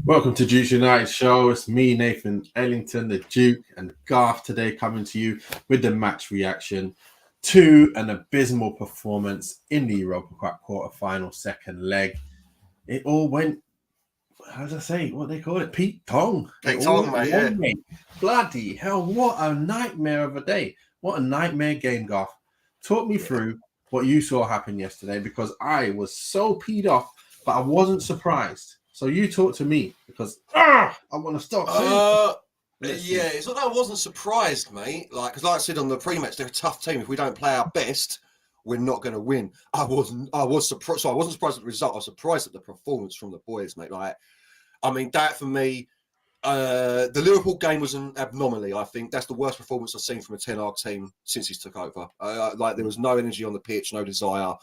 Welcome to Duke's United Show. It's me, Nathan Ellington, the Duke, and Garth today coming to you with the match reaction to an abysmal performance in the Europa Cup quarter-final second leg. It all went, how does I say, what they call it? Pete Tong. Pete Tong, mate. Bloody hell, what a nightmare of a day. What a nightmare game, Garth. Talk me through what you saw happen yesterday, because I was so peed off, but I wasn't surprised. So you talk to me, because I want to stop. It's not that I wasn't surprised, mate. Because like I said on the pre-match, they're a tough team. If we don't play our best, we're not going to win. I was surprised. So I wasn't surprised at the result. I was surprised at the performance from the boys, mate. That for me, the Liverpool game was an anomaly. I think that's the worst performance I've seen from a Ten Hag team since he's took over. There was no energy on the pitch, no desire.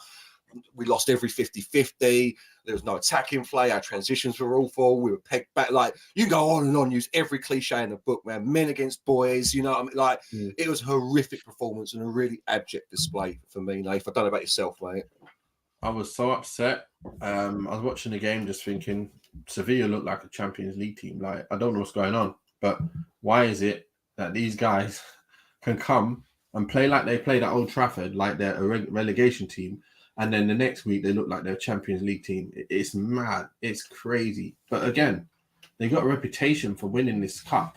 We lost every 50-50. There was no attacking play. Our transitions were awful. We were pegged back. You can go on and on, use every cliche in the book, man. Men against boys, you know what I mean? It was a horrific performance and a really abject display for me, Nath. I don't know about yourself, mate. I was so upset. I was watching the game just thinking, Sevilla looked like a Champions League team. I don't know what's going on, but why is it that these guys can come and play like they played at Old Trafford, like they're a relegation team, and then the next week they look like they're a Champions League team? It's mad. It's crazy. But again, they got a reputation for winning this cup.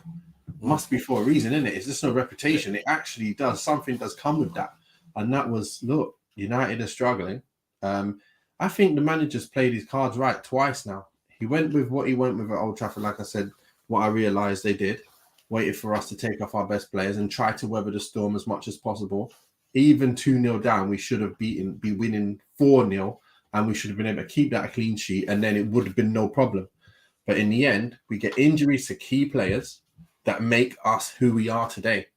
Must be for a reason, isn't it? It's just no reputation. It actually does. Something does come with that. And that was, look, United are struggling. I think the manager's played his cards right twice now. He went with what he went with at Old Trafford. Like I said, what I realised they did, waited for us to take off our best players and try to weather the storm as much as possible. Even 2-0 down, we should have be winning 4-0, and we should have been able to keep that a clean sheet, and then it would have been no problem. But in the end, we get injuries to key players that make us who we are today.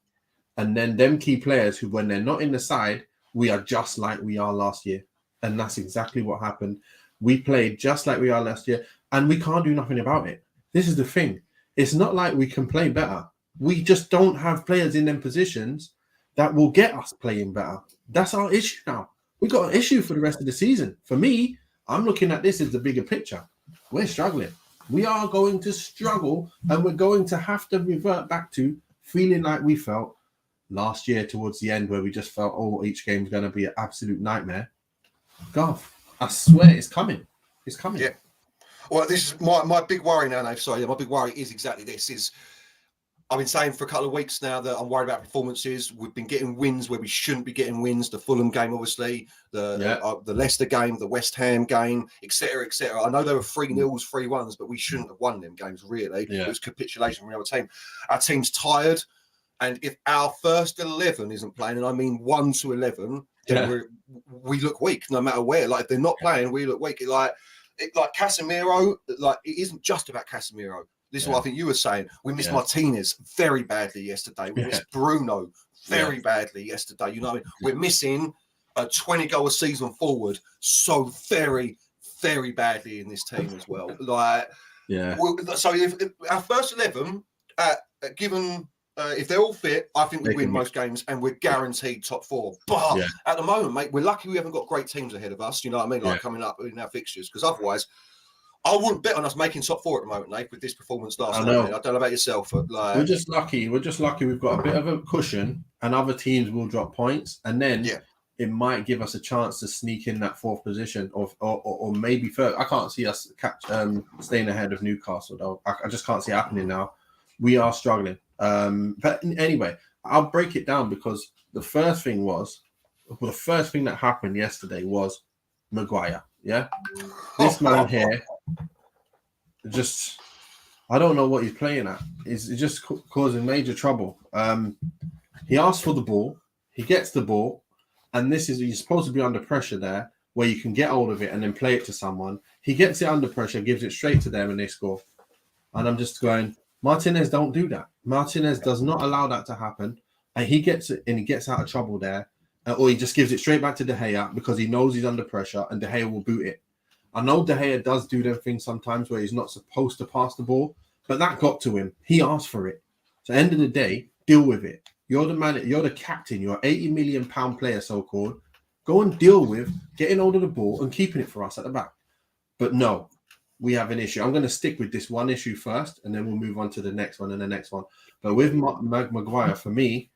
And then them key players who, when they're not in the side, we are just like we are last year. And that's exactly what happened. We played just like we are last year, and we can't do nothing about it. This is the thing. It's not like we can play better. We just don't have players in them positions that will get us playing better. That's our issue now. We got an issue for the rest of the season. For me, I'm looking at this as the bigger picture. We're struggling. We are going to struggle, and we're going to have to revert back to feeling like we felt last year towards the end, where we just felt, each game's going to be an absolute nightmare. God, I swear it's coming. It's coming. Yeah. Well, this is my big worry now, Nate. Sorry, my big worry is exactly this. I've been saying for a couple of weeks now that I'm worried about performances. We've been getting wins where we shouldn't be getting wins. The Fulham game, obviously, the Leicester game, the West Ham game, etc., etc. I know there were 3-0s, 3-1s, but we shouldn't have won them games, really. Yeah. It was capitulation from the other team. Our team's tired, and if our first 11 isn't playing, and I mean 1 to 11, then we look weak no matter where. If they're not playing, we look weak. Like Casemiro, it isn't just about Casemiro. This is what I think you were saying. We missed Martinez very badly yesterday. We missed Bruno very badly yesterday. You know what I mean? We're missing a 20-goal a season forward so very, very badly in this team as well. So if our first 11, given if they're all fit, I think we win most games and we're guaranteed top 4. But at the moment, mate, we're lucky we haven't got great teams ahead of us. You know what I mean? Coming up in our fixtures, because otherwise, I wouldn't bet on us making top 4 at the moment, Nate, with this performance last night. I don't know about yourself, but we're just lucky. We're just lucky we've got a bit of a cushion, and other teams will drop points, and then it might give us a chance to sneak in that 4th position, or maybe third. I can't see us staying ahead of Newcastle, though. I just can't see it happening now. We are struggling. But anyway, I'll break it down, because the first thing that happened yesterday was Maguire. Yeah, this man here, I don't know what he's playing at. It's just causing major trouble. He asks for the ball, he gets the ball, and you're supposed to be under pressure there, where you can get hold of it and then play it to someone. He gets it under pressure, gives it straight to them, and they score. And I'm just going, Martinez, don't do that. Martinez does not allow that to happen, and he gets it, and he gets out of trouble there, or he just gives it straight back to De Gea because he knows he's under pressure, and De Gea will boot it. I know De Gea does do them things sometimes where he's not supposed to pass the ball, but that got to him. He asked for it. So at the end of the day, deal with it. You're the man. You're the captain. You're an £80 million player, so-called. Go and deal with getting hold of the ball and keeping it for us at the back. But no, we have an issue. I'm going to stick with this one issue first, and then we'll move on to the next one and the next one. But with Maguire, for me,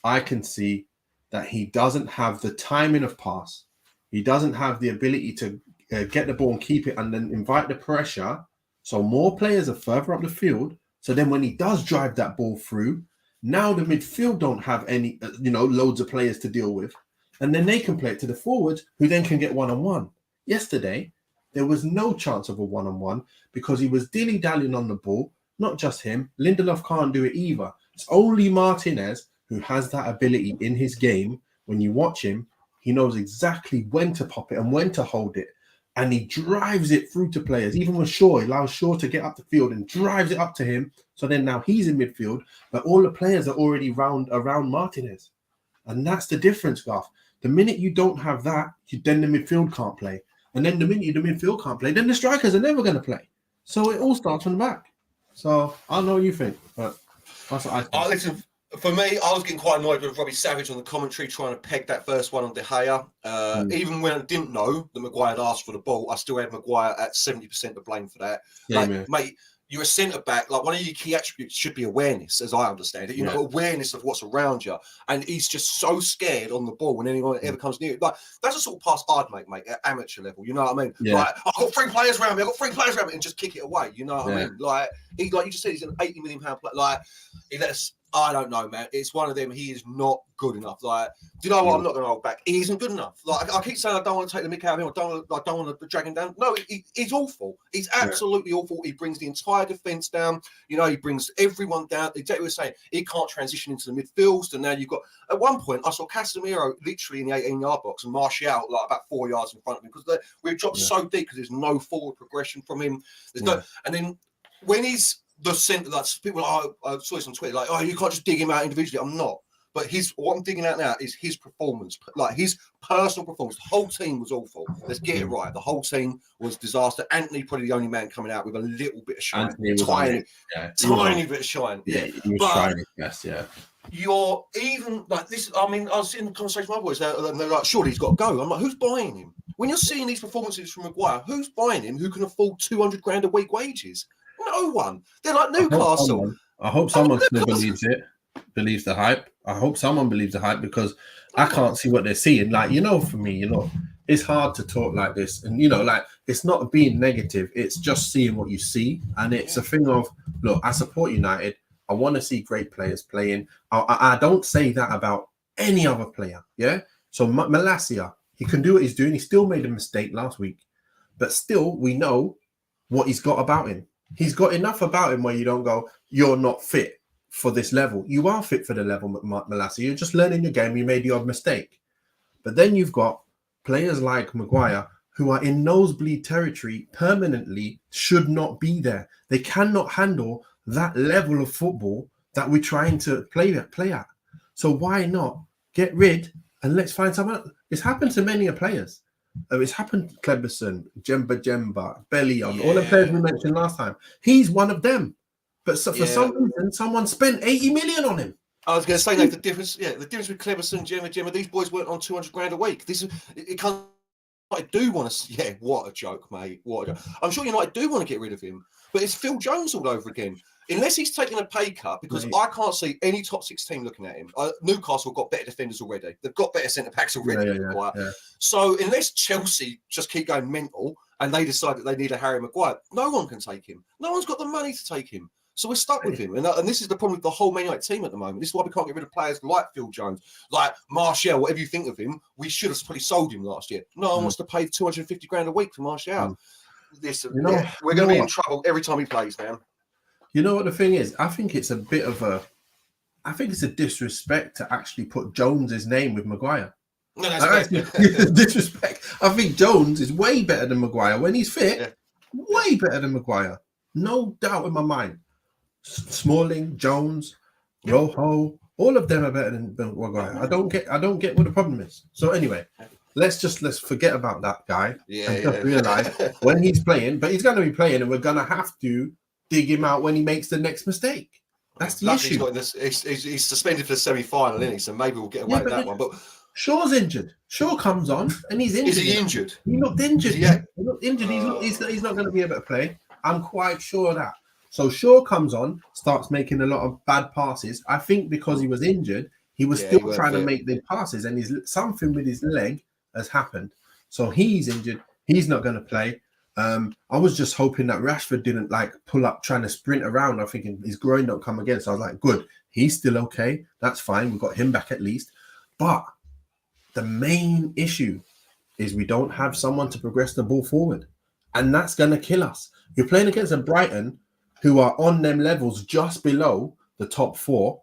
I can see that he doesn't have the timing of pass. He doesn't have the ability to get the ball and keep it and then invite the pressure. So more players are further up the field. So then when he does drive that ball through, now the midfield don't have any, loads of players to deal with. And then they can play it to the forwards, who then can get one-on-one. Yesterday, there was no chance of a one-on-one because he was dilly-dallying on the ball. Not just him. Lindelof can't do it either. It's only Martinez who has that ability in his game. When you watch him, he knows exactly when to pop it and when to hold it. And he drives it through to players. Even with Shaw, he allows Shaw to get up the field and drives it up to him. So then now he's in midfield, but all the players are already around Martinez. And that's the difference, Garth. The minute you don't have that, then the midfield can't play. And then the minute the midfield can't play, then the strikers are never going to play. So it all starts from the back. So I don't know what you think, but that's what I think. Listen, for me, I was getting quite annoyed with Robbie Savage on the commentary trying to peg that first one on De Gea. Even when I didn't know that Maguire had asked for the ball, I still had Maguire at 70% to blame for that. Yeah, mate, you're a centre back. Like, one of your key attributes should be awareness, as I understand it. Awareness of what's around you. And he's just so scared on the ball when anyone ever comes near it. Like, that's the sort of pass I'd make, mate, at amateur level. You know what I mean? Yeah. Like, I've got 3 players around me. And just kick it away. You know what I mean? Like you just said, he's an £80 million player. Like, he let us. I don't know, man. It's one of them. He is not good enough. Like, do you know what? I'm not going to hold back. He isn't good enough. Like, I keep saying I don't want to take the mick out of him. I don't want to drag him down. No, he's awful. He's absolutely awful. He brings the entire defence down. He brings everyone down. Exactly what you're saying. He can't transition into the midfield. So now you've got. At one point, I saw Casemiro literally in the 18-yard box and Martial like about 4 yards in front of him because we've dropped so deep because there's no forward progression from him. There's no, and then when he's the centre, like people, I saw this on Twitter, like, you can't just dig him out individually. I'm not, but what I'm digging out now is his performance, like his personal performance. The whole team was awful. Let's get it right. The whole team was disaster. Anthony probably the only man coming out with a little bit of shine, tiny bit of shine. Yeah, he was trying his best. Yeah. You're even like this. I mean, I was in the conversation with my boys, and they're like, surely he's got to go. I'm like, who's buying him? When you're seeing these performances from Maguire, who's buying him? Who can afford 200 grand a week wages? No one. They're like Newcastle. I hope someone still believes the hype. I hope someone believes the hype because I can't see what they're seeing. Like, for me, it's hard to talk like this. And, like, it's not being negative. It's just seeing what you see. And it's a thing of, look, I support United. I want to see great players playing. I don't say that about any other player. Yeah. So Malacia, he can do what he's doing. He still made a mistake last week. But still, we know what he's got about him. He's got enough about him where you don't go, you're not fit for this level. You are fit for the level, Malacia. You're just learning your game. You made the odd mistake. But then you've got players like Maguire who are in nosebleed territory permanently, should not be there. They cannot handle that level of football that we're trying to play at. So why not get rid and let's find someone? It's happened to many players. It's happened to Kleberson, Jemba, Bellion, all the players we mentioned last time. He's one of them. But for some reason, someone spent 80 million on him. I was going to say, like, the difference with Kleberson, Jemba, these boys weren't on 200 grand a week. It can't. I do want to. What a joke, mate. What a joke. I'm sure United do want to get rid of him, but it's Phil Jones all over again. Unless he's taking a pay cut, because I can't see any top 6 team looking at him. Newcastle got better defenders already. They've got better centre backs already. So unless Chelsea just keep going mental and they decide that they need a Harry Maguire, no one can take him. No one's got the money to take him. So we're stuck with him. And this is the problem with the whole Man United team at the moment. This is why we can't get rid of players like Phil Jones, like Martial, whatever you think of him. We should have probably sold him last year. No one wants to pay 250 grand a week for Martial. We're going to be in trouble every time he plays, man. You know what the thing is? I think it's a disrespect to actually put Jones's name with Maguire. No, that's disrespect. I think Jones is way better than Maguire when he's fit. Way better than Maguire. No doubt in my mind. Smalling, Jones, Rojo, all of them are better than Maguire. I don't get what the problem is. So anyway, let's forget about that guy and just realize when he's playing, but he's going to be playing, and we're going to have to dig him out when he makes the next mistake. That's the issue. He's suspended for the semi-final, isn't he? So maybe we'll get away with that one. But Shaw's injured. Shaw comes on and he's injured. Is he injured? He looked injured. Is he- He looked injured. He's not going to be able to play. I'm quite sure of that. So Shaw comes on, starts making a lot of bad passes. I think because he was injured, he was still trying to make the passes, and something with his leg has happened. So he's injured. He's not going to play. I was just hoping that Rashford didn't like pull up trying to sprint around. I'm thinking his groin don't come again. So I was like, good, he's still okay. That's fine. We've got him back at least. But the main issue is we don't have someone to progress the ball forward. And that's going to kill us. You're playing against a Brighton who are on them levels just below the top 4.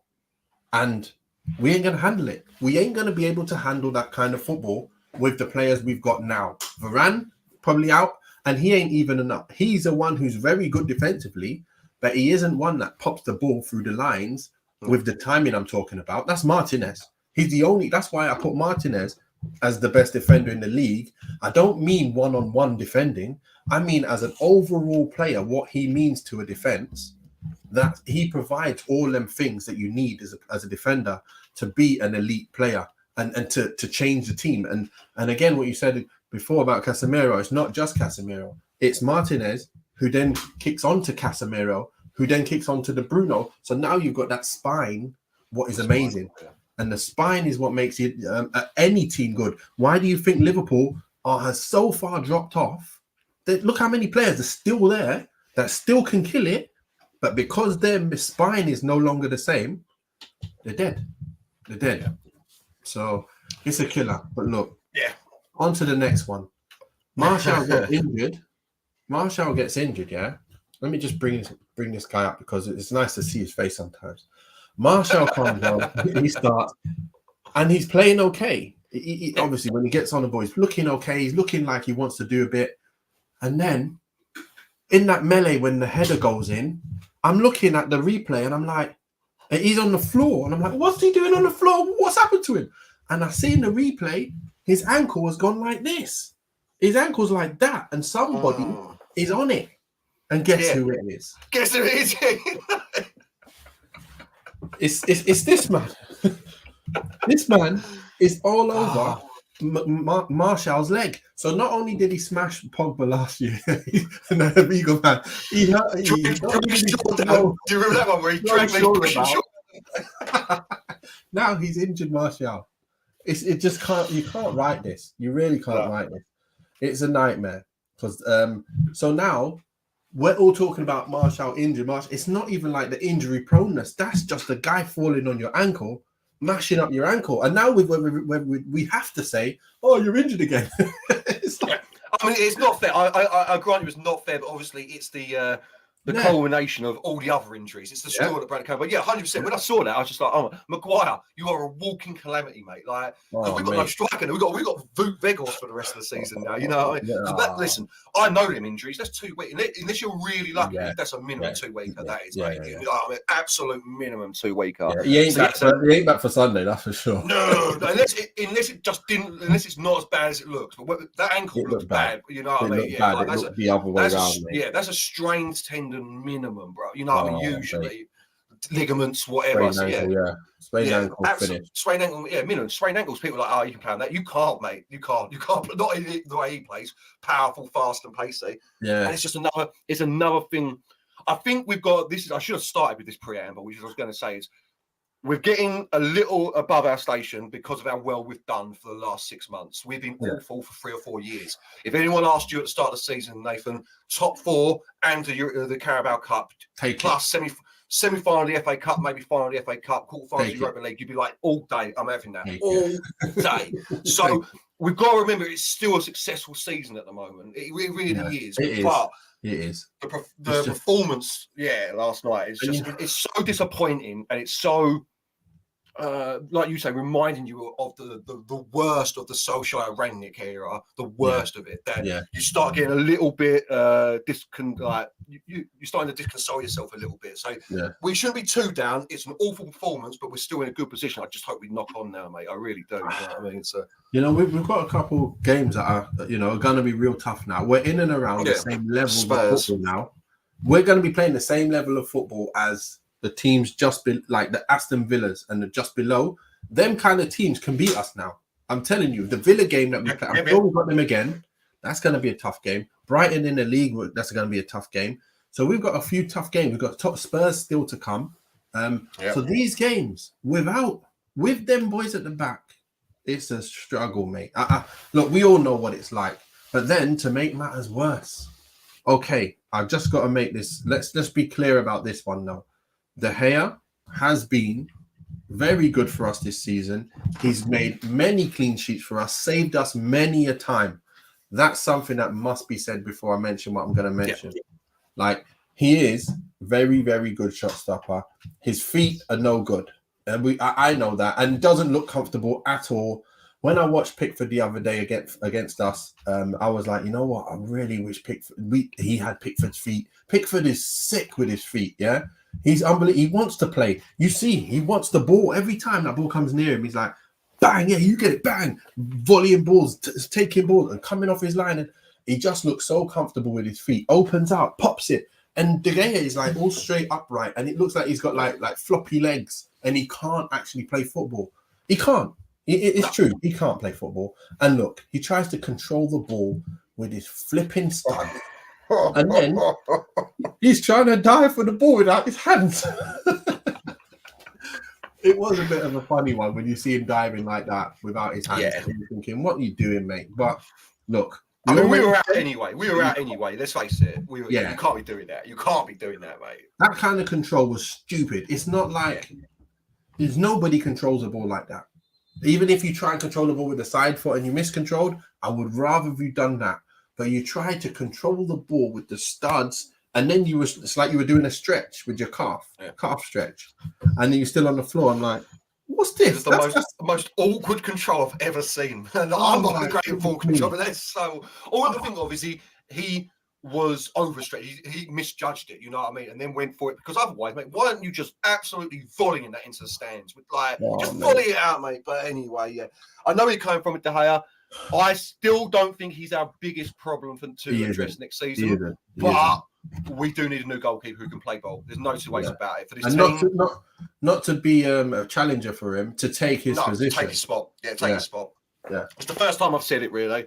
And we ain't going to handle it. We ain't going to be able to handle that kind of football with the players we've got now. Varane probably out. And he ain't even enough. He's the one who's very good defensively, but he isn't one that pops the ball through the lines with the timing I'm talking about. That's Martinez. He's the only. That's why I put Martinez as the best defender in the league. I don't mean one-on-one defending. I mean as an overall player, what he means to a defense, that he provides all them things that you need as a defender to be an elite player and to change the team. And again, what you said before about Casemiro, it's not just Casemiro. It's Martinez who then kicks on to Casemiro, who then kicks on to the Bruno. So now you've got that spine, what is amazing. And the spine is what makes it any team good. Why do you think Liverpool has so far dropped off? Look how many players are still there that still can kill it, but because their spine is no longer the same, they're dead. They're dead. Yeah. So it's a killer. But look, on to the next one. Martial got injured. Martial gets injured, yeah? Let me just bring this guy up because it's nice to see his face sometimes. Martial comes on, he starts, and he's playing okay. He obviously, when he gets on the ball, he's looking okay. He's looking like he wants to do a bit. And then, in that melee, when the header goes in, I'm looking at the replay, and I'm like, he's on the floor. And I'm like, what's he doing on the floor? What's happened to him? And I see in the replay, his ankle has gone like this. His ankle's like that. And somebody is on it. And guess who it is? Guess who it is? It's this man. This man is all over Martial's leg. So not only did he smash Pogba last year, and the Eagle man, do you remember that one where he dragged Now he's injured Martial. It just can't. You can't write this. You really can't write this. It's a nightmare because so now we're all talking about Martial injured. It's not even like the injury proneness. That's just a guy falling on your ankle, mashing up your ankle. And now we have to say, "Oh, you're injured again." It's like, I mean, it's not fair. I grant you, it's not fair, but obviously, it's the culmination of all the other injuries. It's the straw that broke the camel's back. But 100%. When I saw that, I was just like, "Oh, Maguire, you are a walking calamity, mate." Like, we've got no striker. We've got Wout Weghorst for the rest of the season now. You know, listen, I know them injuries. That's 2 weeks. Unless you're really lucky, that's a minimum 2 weeker. That is, mate. I mean, absolute minimum 2 weeker. He ain't back for Sunday. That's for sure. No, unless it just didn't. Unless it's not as bad as it looks. But that ankle looks bad. You know what I mean? Yeah, like, that's the other way around. That's a strained tendon minimum, bro. You know what I mean? Usually ligaments, whatever. Sprained ankle, sprained ankle, finish. Sprained ankle, minimum. Sprained ankles, people are like, oh, you can play on that. You can't, mate. You can't. Not in the way he plays. Powerful, fast, and pacey. Yeah. And it's just another thing. I think we've got this. I should have started with this preamble, which I was going to say is we're getting a little above our station because of how well we've done for the last 6 months. We've been awful for 3 or 4 years. If anyone asked you at the start of the season, Nathan, top 4 and the Carabao Cup, plus semi-final of the FA Cup, maybe final of the FA Cup, quarter-final of the Europa League, you'd be like, all day, I'm having that. All day. So we've got to remember it's still a successful season at the moment. It really is. But it is. The performance, last night, it's so disappointing, and it's so like you say, reminding you of the worst of the Solskjaer Rangnick era, the worst of it. That you start getting a little bit you're starting to disconsole yourself a little bit. So we shouldn't be too down. It's an awful performance, but we're still in a good position. I just hope we knock on now, mate. I really do. You know what I mean? So we've got a couple games that are going to be real tough now. We're in and around the same level of football now. We're going to be playing the same level of football as the teams like the Aston Villas and the just below. Them kind of teams can beat us now. I'm telling you, the Villa game that we play, I'm sure we've got them again. That's going to be a tough game. Brighton in the league, that's going to be a tough game. So we've got a few tough games. We've got top Spurs still to come. So these games, with them boys at the back, it's a struggle, mate. Look, we all know what it's like. But then to make matters worse, okay, I've just got to make this. Let's be clear about this one now. De Gea has been very good for us this season. He's made many clean sheets for us, saved us many a time. That's something that must be said before I mention what I'm going to mention. Yeah. Like, he is very, very good shot stopper. His feet are no good. And I know that. And doesn't look comfortable at all. When I watched Pickford the other day against us, I was like, you know what? I really wish he had Pickford's feet. Pickford is sick with his feet, yeah? He's unbelievable. He wants to play. You see, he wants the ball. Every time that ball comes near him, he's like, bang, yeah, you get it, bang. Volleying balls, taking balls and coming off his line. And he just looks so comfortable with his feet. Opens out, pops it. And De Gea is like all straight upright. And it looks like he's got like floppy legs. And he can't actually play football. He can't. It's true. He can't play football. And look, he tries to control the ball with his flipping stud. And then he's trying to dive for the ball without his hands. It was a bit of a funny one when you see him diving like that without his hands. Yeah. And you're thinking, what are you doing, mate? But look. I mean, we were out anyway. Let's face it. You can't be doing that. You can't be doing that, mate. That kind of control was stupid. It's not like there's nobody controls a ball like that. Even if you try and control the ball with the side foot and you miscontrolled, I would rather have you done that. But you tried to control the ball with the studs, and then it's like you were doing a stretch with your calf stretch, and then you're still on the floor. I'm like, what's this? It's the most awkward control I've ever seen. And I'm not great at ball control, but that's so. All I can think of is he was overstretched. He misjudged it, you know what I mean? And then went for it, because otherwise, mate, why don't you just absolutely volleying that into the stands with volley it out, mate? But anyway, yeah, I know you're coming from it, De Gea. I still don't think he's our biggest problem to address next season. But we do need a new goalkeeper who can play ball. There's no two ways about it. For this team, not to be a challenger for him, to take his position. Take his spot. Yeah, take his spot. Yeah. It's the first time I've said it, really.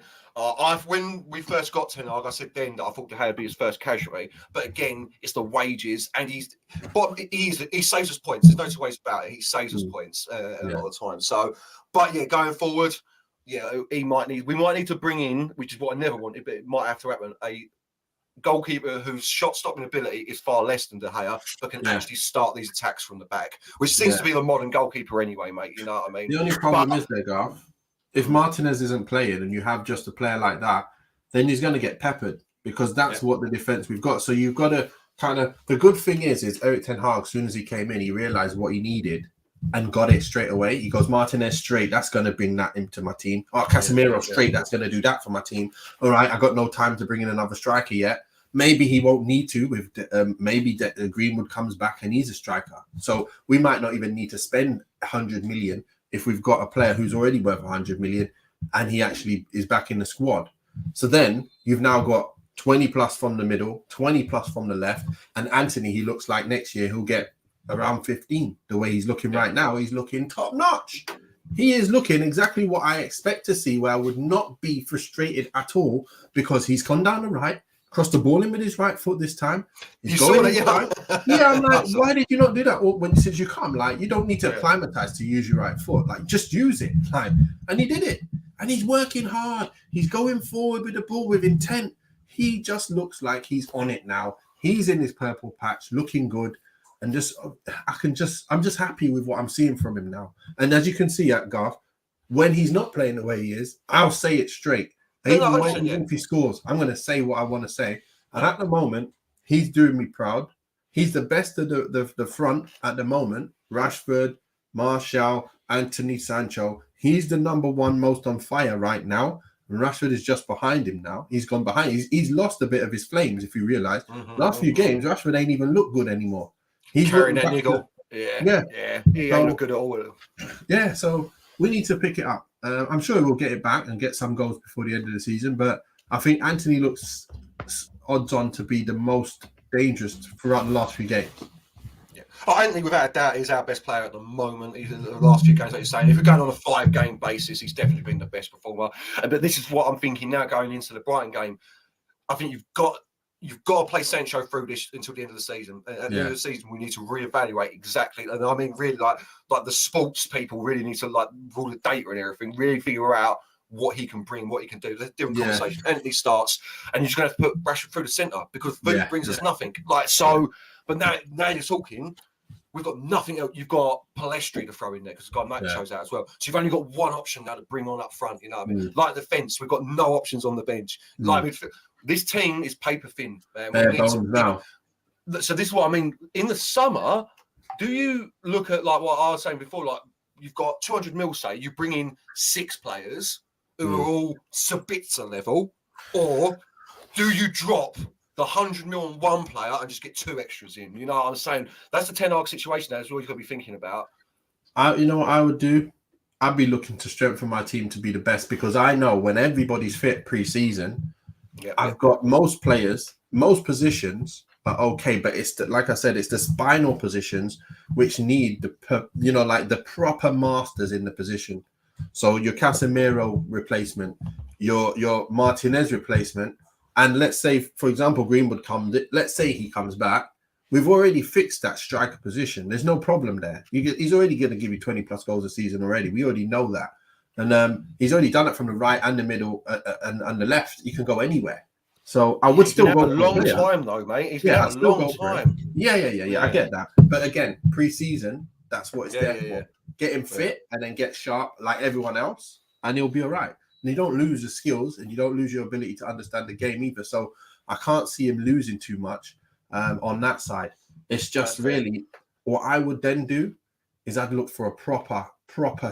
When we first got Ten Hag, I said then that I thought De Gea would be his first casualty. But again, it's the wages, and he saves us points. There's no two ways about it. He saves us points a lot of the time. So, but yeah, going forward, we might need to bring in, which is what I never wanted, but it might have to happen, a goalkeeper whose shot stopping ability is far less than De Gea, but can actually start these attacks from the back, which seems to be the modern goalkeeper anyway, mate. You know what I mean? The only problem is there, Garth, if Martinez isn't playing and you have just a player like that, then he's going to get peppered, because that's what the defense we've got. So you've got to kind of, the good thing is Eric Ten Hag, as soon as he came in, he realized what he needed and got it straight away. He goes, Martinez straight, that's going to bring that into my team. Casemiro straight, that's going to do that for my team. All right, I got no time to bring in another striker yet. Maybe he won't need to. Maybe Greenwood comes back and he's a striker. So we might not even need to spend 100 million if we've got a player who's already worth 100 million and he actually is back in the squad. So then you've now got 20 plus from the middle, 20 plus from the left, and Anthony, he looks like next year he'll get around 15. The way he's looking right now, he's looking top notch. He is looking exactly what I expect to see, where I would not be frustrated at all, because he's gone down the right, crossed the ball in with his right foot this time. He's going right. Yeah, I'm like, why did you not do that? Or since you come, like, you don't need to acclimatize to use your right foot. Like, just use it. Like, and he did it. And he's working hard. He's going forward with the ball with intent. He just looks like he's on it now. He's in his purple patch, looking good. And I'm just happy with what I'm seeing from him now. And as you can see at Garth, when he's not playing the way he is, I'll say it straight. Even if he scores, I'm going to say what I want to say. And at the moment, he's doing me proud. He's the best of the front at the moment. Rashford, Martial, Anthony, Sancho. He's the number one most on fire right now. And Rashford is just behind him now. He's gone behind. He's lost a bit of his flames, if you realise. Last few games, Rashford ain't even looked good anymore. He's carrying that niggle. Yeah. He ain't look good at all. Yeah, so we need to pick it up. I'm sure we'll get it back and get some goals before the end of the season, but I think Anthony looks odds on to be the most dangerous throughout the last few games. Yeah, Anthony, without a doubt, is our best player at the moment. He's in the last few games, like you're saying. If we're going on a 5-game basis, he's definitely been the best performer. But this is what I'm thinking now going into the Brighton game. I think you've got to play Sancho through this until the end of the season. At the end of the season, we need to reevaluate exactly. And I mean, really, like the sports people really need to like all the data and everything, really figure out what he can bring, what he can do. There's a different conversation. Anthony starts, and you're just going to have to put Rashford through the centre because Food brings us nothing. Like so, but now you're talking. We've got nothing else. You've got Palestri to throw in there because Matt shows out as well. So you've only got one option now to bring on up front. You know what I mean? Like the defence, we've got no options on the bench. Like this team is paper thin. Now. So this is what I mean. In the summer, do you look at like what I was saying before? Like you've got 200 mil, say you bring in 6 players who are all Sabitzer level, or do you drop the 100 mil on one player and just get 2 extras in? You know what I'm saying? That's the Ten Hag situation. That's what you've got to be thinking about. You know what I would do? I'd be looking to strengthen my team to be the best because I know when everybody's fit pre-season, I've got most players, most positions are okay, but it's like I said, it's the spinal positions which need the proper masters in the position. So your Casemiro replacement, your Martinez replacement, and let's say, for example, Greenwood comes. Let's say he comes back. We've already fixed that striker position. There's no problem there. He's already going to give you 20 plus goals a season already. We already know that. And he's already done it from the right and the middle and the left. He can go anywhere. So I would still go a long time though, mate. He's a long time. Yeah. I get that. But again, pre-season, that's what it's there for. Get him fit and then get sharp like everyone else, and he'll be all right. And you don't lose the skills and you don't lose your ability to understand the game either. So I can't see him losing too much on that side. It's just really what I would then do is I'd look for a proper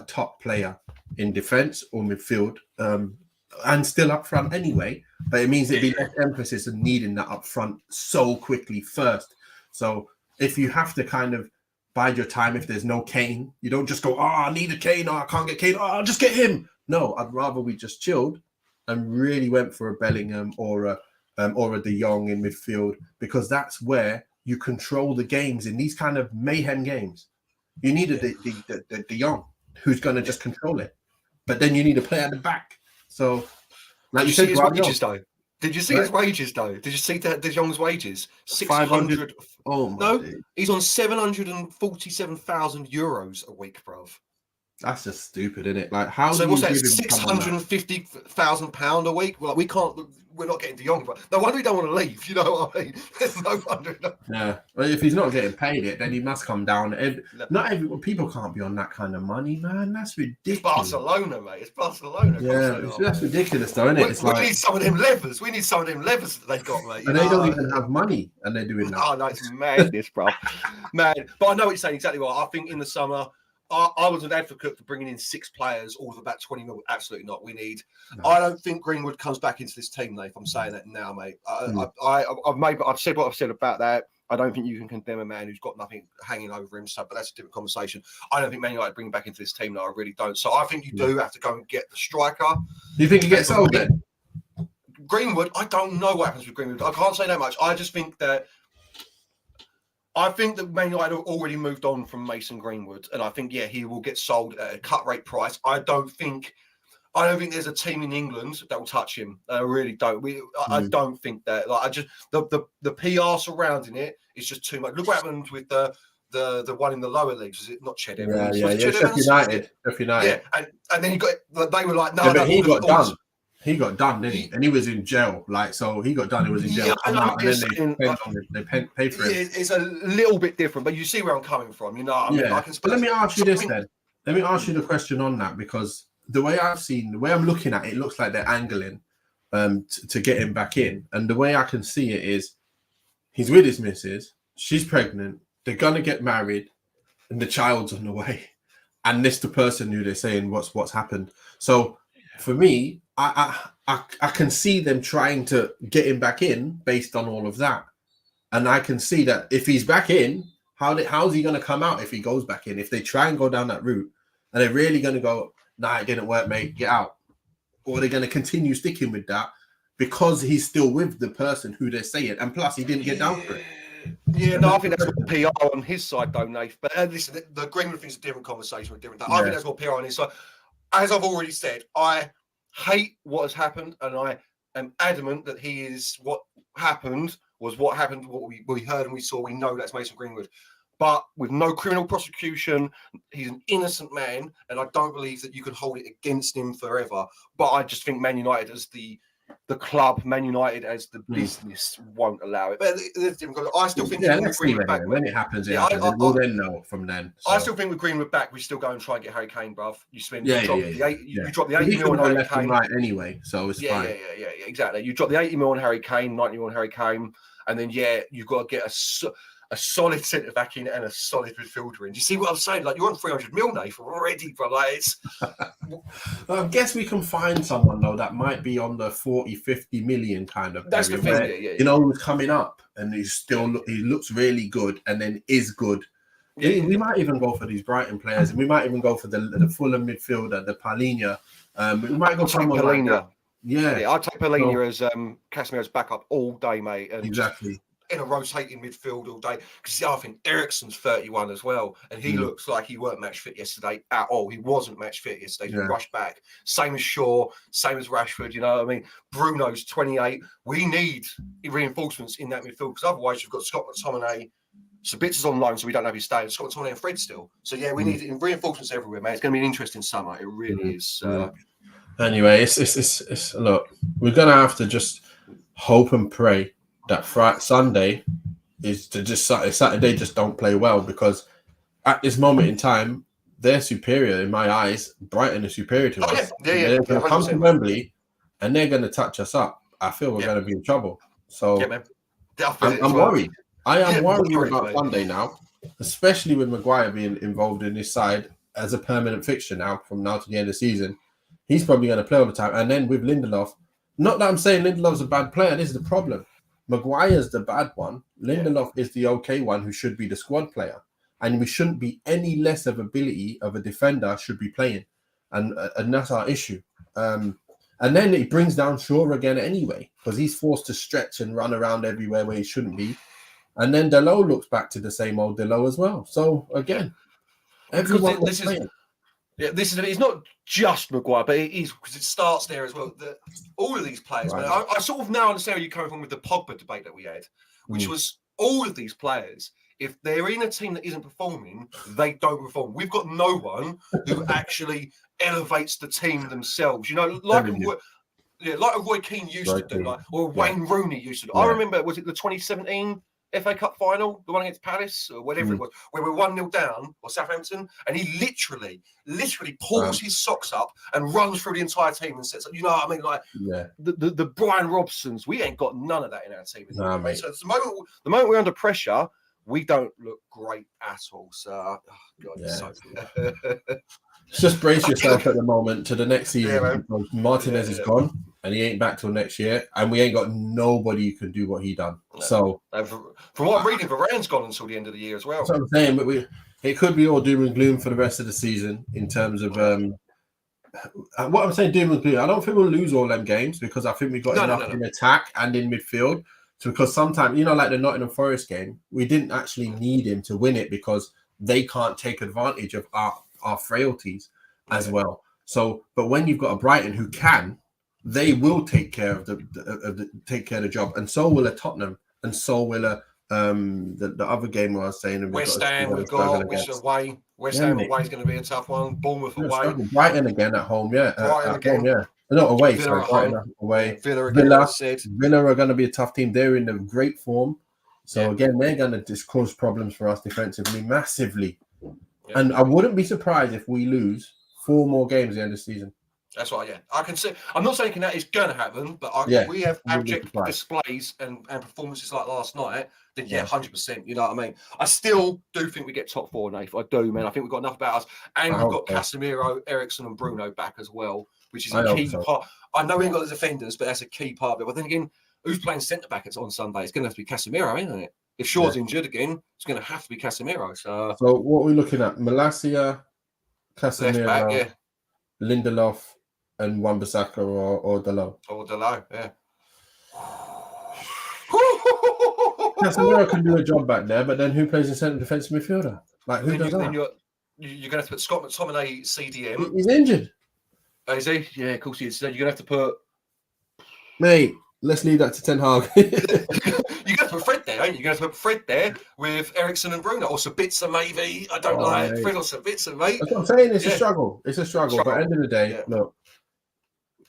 top player in defense or midfield and still up front anyway. But it means it'd be less emphasis on needing that up front so quickly first. So if you have to kind of bide your time, if there's no Kane, you don't just go, I need a Kane, I can't get Kane, I'll just get him. No, I'd rather we just chilled and really went for a Bellingham or a De Jong in midfield, because that's where you control the games in these kind of mayhem games. You need a De Jong who's going to just control it, but then you need a player at the back. So, like you said, his wages though. Did you see his wages though? Did you see De Jong's wages? 600. Oh my! No, he's on 747,000 euros a week, bruv. That's just stupid, isn't it? Like, how? So what's that? £650,000 a week? Well, like, we can't. We're not getting De Jong, but no wonder we don't want to leave. You know what I mean? There's no wonder. Yeah. Well, if he's not getting paid it, then he must come down. Not everyone. People can't be on that kind of money, man. That's ridiculous. It's Barcelona, mate. It's Barcelona. Yeah, that's ridiculous, though, isn't it? We need some of them levers. We need some of them levers that they've got, mate. And they don't even have money, and they're doing that. Oh no, it's madness, bro. Man, but I know what you're saying exactly right. I think in the summer, I was an advocate for bringing in 6 players, all of about 20 mil. Absolutely not. We need. No. I don't think Greenwood comes back into this team, Nate. I'm saying that now, mate. I've said what I've said about that. I don't think you can condemn a man who's got nothing hanging over him. So, but that's a different conversation. I don't think Man United bring him back into this team. No, I really don't. So I think you do have to go and get the striker. Do you think he gets sold then? Greenwood, I don't know what happens with Greenwood. I can't say that much. I just think that. I think that Man United have already moved on from Mason Greenwood, and I think he will get sold at a cut rate price. I don't think there's a team in England that will touch him. I really don't. I don't think that. Like, I just the PR surrounding it is just too much. Look what happened with the one in the lower leagues. Is it not Ched Evans? Yeah. Sheffield United. Yeah, and then they were like, no, but he got done. He got done, didn't he? And he was in jail. So he got done. He was in jail. And then they paid for it. It's a little bit different, but you see where I'm coming from. You know what I mean? But let me ask you this then. Let me ask you the question on that, because the way I'm looking at it, it looks like they're angling to get him back in. And the way I can see it is he's with his missus. She's pregnant. They're going to get married. And the child's on the way. And this the person who they're saying what's happened. So for me, I can see them trying to get him back in based on all of that, and I can see that if he's back in, how's he going to come out if he goes back in? If they try and go down that route, and they're really going to go, nah, it didn't work, mate, get out, or they're going to continue sticking with that because he's still with the person who they're saying, and plus he didn't get down for it. Yeah, no, I think that's more PR on his side, though, Nath. But listen, the Greenwood thing's a different conversation with different. I think that's more PR on his side. As I've already said, I hate what has happened, and I am adamant that what happened was what happened. What we heard and we saw, we know that's Mason Greenwood. But with no criminal prosecution, he's an innocent man, and I don't believe that you can hold it against him forever. But I just think Man United as the club, Man United as the business won't allow it. But I still think let's see when it happens. We'll then know from then. So. I still think with Greenwood back, we still go and try and get Harry Kane, bruv. You drop the 80 million on Harry left Kane. And right anyway, so it's fine. Yeah, exactly. You drop the 80 million on Harry Kane, 90 million on Harry Kane, and then you've got to get a solid centre back in and a solid midfielder in. Do you see what I'm saying? Like, you're on 300 mil, Nathan, already, bro. Like, it's... I guess we can find someone, though, that might be on the 40, 50 million kind of That's area. The thing, where, yeah. You know, who's coming up and he looks really good and then is good. We might even go for these Brighton players, and we might even go for the Fulham midfielder, the Palhinha. We might go for someone like that. Yeah, I'd take Palhinha as Casemiro's backup all day, mate. And exactly. In a rotating midfield all day, because I think Eriksen's 31 as well, and he looks like he weren't match fit yesterday at all. He wasn't match fit yesterday. He rushed back. Same as Shaw, same as Rashford. You know what I mean? Bruno's 28. We need reinforcements in that midfield, because otherwise you've got Scott McTominay. Sabitza's on loan, so we don't know if he's staying. Scott McTominay and Fred still. So we need reinforcements everywhere, mate. It's going to be an interesting summer. It really is. Anyway, it's look. We're going to have to just hope and pray that Sunday is to just Saturday just don't play well, because at this moment in time they're superior in my eyes. Brighton is superior to us. They're going to come to Wembley and they're going to touch us up. I feel we're going to be in trouble. So I'm worried. I am worried about Sunday now, especially with Maguire being involved in this side as a permanent fixture now from now to the end of the season. He's probably going to play all the time, and then with Lindelof. Not that I'm saying Lindelof's a bad player. This is the problem. Maguire's the bad one. Lindelof is the okay one who should be the squad player. And we shouldn't be any less of ability of a defender should be playing. And that's our issue. And then it brings down Shaw again anyway, because he's forced to stretch and run around everywhere where he shouldn't be. And then Delo looks back to the same old Delo as well. So again, everyone was playing. It's not just Maguire, but it is, because it starts there as well. All of these players, man. I sort of now understand where you're coming from with the Pogba debate that we had, which was all of these players, if they're in a team that isn't performing, they don't perform. We've got no one who actually elevates the team themselves. You know, like Roy Keane used to do, or Wayne Rooney used to do. I remember, was it the 2017 FA Cup final, the one against Palace or whatever it was, where we're 1-0 down, or Southampton, and he literally pulls his socks up and runs through the entire team and sets up. You know what I mean? Like the Brian Robsons, we ain't got none of that in our team. Mate. So the moment we're under pressure, we don't look great at all. So, just brace yourself at the moment to the next season, because Martinez is gone and he ain't back till next year, and we ain't got nobody who can do what he done. So from what I'm reading, Varane's gone until the end of the year as well. That's what I'm saying, but it could be all doom and gloom for the rest of the season in terms of what I'm saying. Doom and gloom. I don't think we'll lose all them games, because I think we got enough in attack and in midfield. So because sometimes, like the Nottingham Forest game, we didn't actually need him to win it because they can't take advantage of our frailties as well. So, but when you've got a Brighton who can, they will take care of the job, and so will a Tottenham, and so will the other game I was saying. West Ham, which is away. West Ham away is going to be a tough one. Bournemouth away. Brighton again at home, Brighton again. Home, not away. Villa at home. Away. Villa again. Villa are going to be a tough team. They're in a great form. So again, they're going to just cause problems for us defensively massively. Yeah. And I wouldn't be surprised if we lose 4 more games at the end of the season. That's right, I can see. I'm not saying that is going to happen, but we have abject displays and performances like last night. Then 100%. You know what I mean? I still do think we get top 4, Nath. I do, man. I think we've got enough about us, and we've got Casemiro, Eriksen, and Bruno back as well, which is a key part. I know we ain't got the defenders, but that's a key part of it. But then again, who's playing centre back on Sunday? It's going to have to be Casemiro, isn't it? If Shaw's injured again, it's going to have to be Casemiro. So what are we looking at? Malacia, Casemiro, back, Lindelof, and Wan-Bissaka or Delo. Or Delo, yeah. Casemiro can do a job back there, but then who plays in centre defensive midfielder? Like who does that? Then you're going to have to put Scott McTominay CDM. He's injured. Oh, is he? Yeah, of course he is. So you're going to have to put. Mate, let's leave that to Ten Hag. You're going to put Fred there, ain't you? You're going to put Fred there with Ericsson and Bruno, or Sabitzer maybe. I don't know. Mate. Fred or Sabitzer, mate. That's what I'm saying. It's a struggle. It's a struggle. But at the end of the day, look,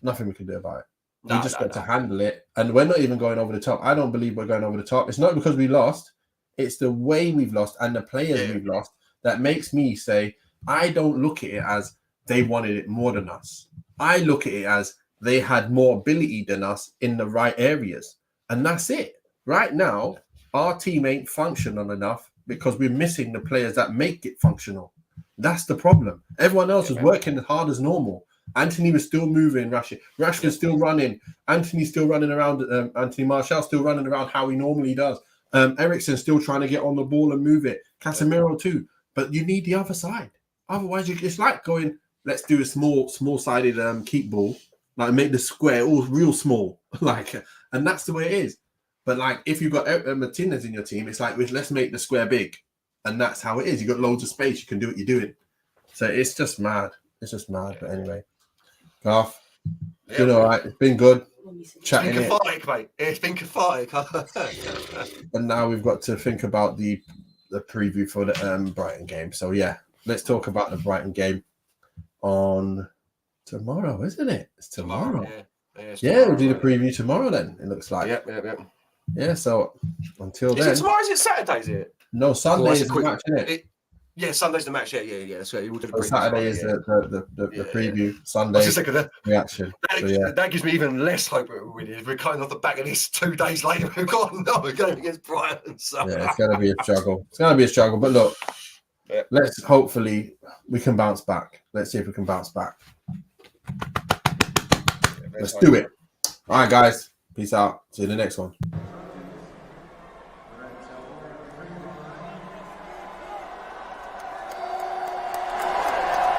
nothing we can do about it. We just got to handle it. And we're not even going over the top. I don't believe we're going over the top. It's not because we lost. It's the way we've lost and the players we've lost that makes me say, I don't look at it as they wanted it more than us. I look at it as they had more ability than us in the right areas. And that's it. Right now, our team ain't functional enough because we're missing the players that make it functional. That's the problem. Everyone else was working as hard as normal. Anthony was still moving, Rashford's still running, Anthony's still running around, Anthony Martial still running around how he normally does. Eriksen still trying to get on the ball and move it. Casemiro too. But you need the other side. Otherwise, it's like going, let's do a small-sided keep ball, like make the square all real small, and that's the way it is. But like, if you've got Martinez in your team, it's like, let's make the square big, and that's how it is. You got loads of space, you can do what you're doing. So it's just mad. It's just mad. But anyway, Garth, been all right. It's been good chatting. It's been cathartic, mate. It's been cathartic. And now we've got to think about the preview for the Brighton game. So yeah, let's talk about the Brighton game on tomorrow, isn't it? It's tomorrow. Yeah, we'll do the preview tomorrow then, it looks like. Yep. Yeah, so until then. Is it tomorrow? Is it Saturday, is it? No, Sunday is the match, isn't it? Yeah, Sunday's the match. Yeah. So we'll do the preview. Saturday is the preview. Sunday reaction. That gives me even less hope that we're winning. We're cutting off the back of this 2 days later. We've got another game against Brighton. So. Yeah, it's going to be a struggle. It's going to be a struggle. But look, let's hopefully we can bounce back. Let's see if we can bounce back. Let's do it. All right, guys. Peace out. See you in the next one.